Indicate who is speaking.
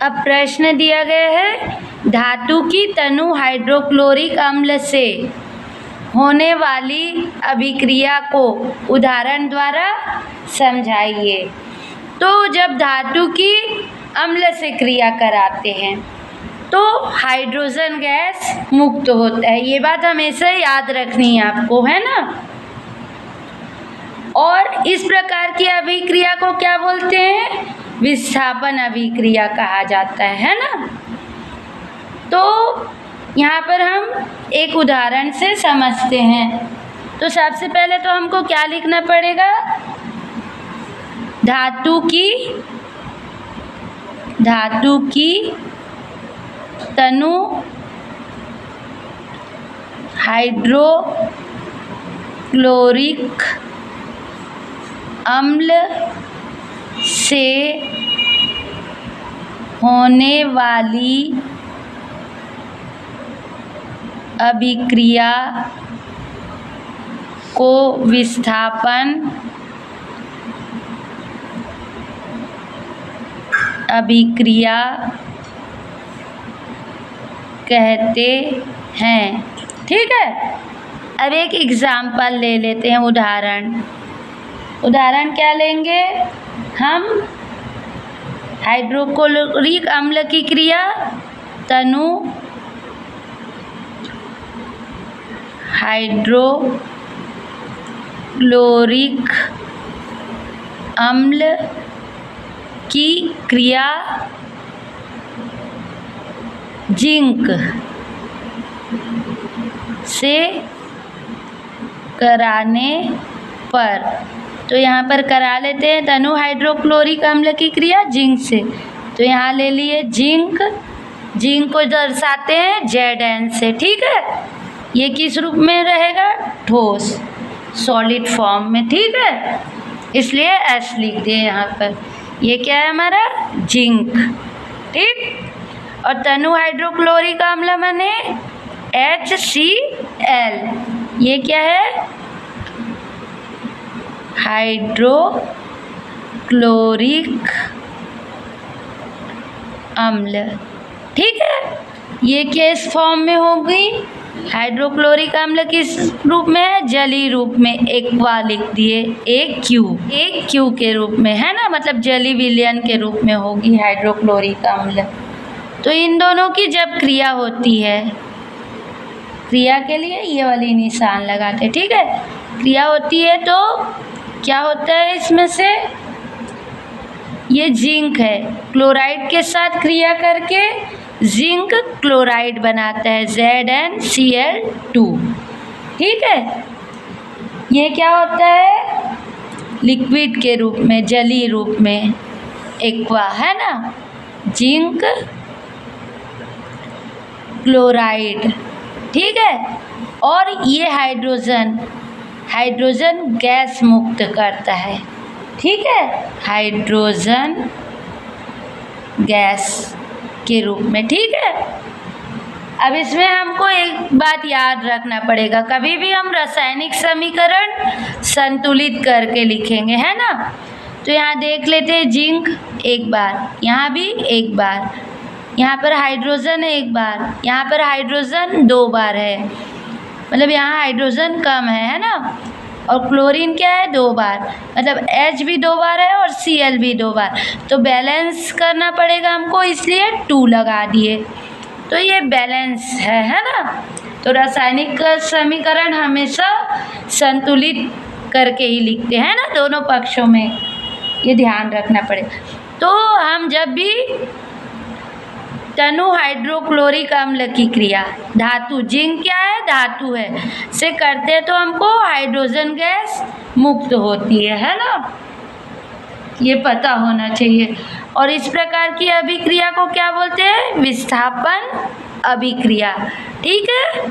Speaker 1: अब प्रश्न दिया गया है, धातु की तनु हाइड्रोक्लोरिक अम्ल से होने वाली अभिक्रिया को उदाहरण द्वारा समझाइए। तो जब धातु की अम्ल से क्रिया कराते हैं तो हाइड्रोजन गैस मुक्त होता है। ये बात हमेशा याद रखनी है आपको, है ना। और इस प्रकार की अभिक्रिया को क्या बोलते हैं? विस्थापन अभिक्रिया कहा जाता है ना। तो यहाँ पर हम एक उदाहरण से समझते हैं। तो सबसे पहले तो हमको क्या लिखना पड़ेगा? धातु की तनु हाइड्रोक्लोरिक अम्ल से होने वाली अभिक्रिया को विस्थापन अभिक्रिया कहते हैं। ठीक है। अब एक एग्जाम्पल ले लेते हैं, उदाहरण क्या लेंगे हम? हाइड्रोक्लोरिक अम्ल की क्रिया तनु हाइड्रोक्लोरिक अम्ल की क्रिया जिंक से कराने पर। तो यहाँ पर करा लेते हैं तनु हाइड्रोक्लोरिक अम्ल की क्रिया जिंक से। तो यहाँ ले लिए जिंक को दर्शाते हैं Zn से। ठीक है। ये किस रूप में रहेगा? ठोस, सॉलिड फॉर्म में। ठीक है। इसलिए S लिख दिए यहाँ पर। ये क्या है हमारा? जिंक। ठीक। और तनु हाइड्रोक्लोरिक अम्ल माने HCl। ये क्या है? हाइड्रोक्लोरिक अम्ल। ठीक है। ये किस फॉर्म में होगी? हाइड्रोक्लोरिक अम्ल किस रूप में है? जलीय रूप में। एक्वा लिख दिए, एक क्यू के रूप में, है ना। मतलब जलीय विलयन के रूप में होगी हाइड्रोक्लोरिक अम्ल। तो इन दोनों की जब क्रिया होती है, क्रिया के लिए ये वाली निशान लगाते हैं। ठीक है। क्रिया होती है तो क्या होता है इसमें से? ये जिंक है, क्लोराइड के साथ क्रिया करके जिंक क्लोराइड बनाता है ZnCl2। ठीक है। ये क्या होता है? लिक्विड के रूप में, जलीय रूप में, एक्वा, है ना। Zinc chloride. ठीक है। और ये हाइड्रोजन गैस मुक्त करता है। ठीक है। हाइड्रोजन गैस के रूप में। ठीक है। अब इसमें हमको एक बात याद रखना पड़ेगा, कभी भी हम रासायनिक समीकरण संतुलित करके लिखेंगे, है ना। तो यहाँ देख लेते हैं जिंक एक बार, यहाँ भी एक बार, यहाँ पर हाइड्रोजन एक बार, यहाँ पर हाइड्रोजन 2 बार है। मतलब यहाँ हाइड्रोजन कम है ना। और क्लोरीन क्या है? 2 बार। मतलब H भी 2 बार है और Cl भी 2 बार। तो बैलेंस करना पड़ेगा हमको, इसलिए 2 लगा दिए। तो ये बैलेंस है ना। तो रासायनिक समीकरण हमेशा संतुलित करके ही लिखते हैं ना, दोनों पक्षों में। ये ध्यान रखना पड़ेगा। तो हम जब भी तनु हाइड्रोक्लोरिक अम्ल की क्रिया धातु, जिंक क्या है? धातु है, से करते हैं तो हमको हाइड्रोजन गैस मुक्त होती है ना। ये पता होना चाहिए। और इस प्रकार की अभिक्रिया को क्या बोलते हैं? विस्थापन अभिक्रिया। ठीक है।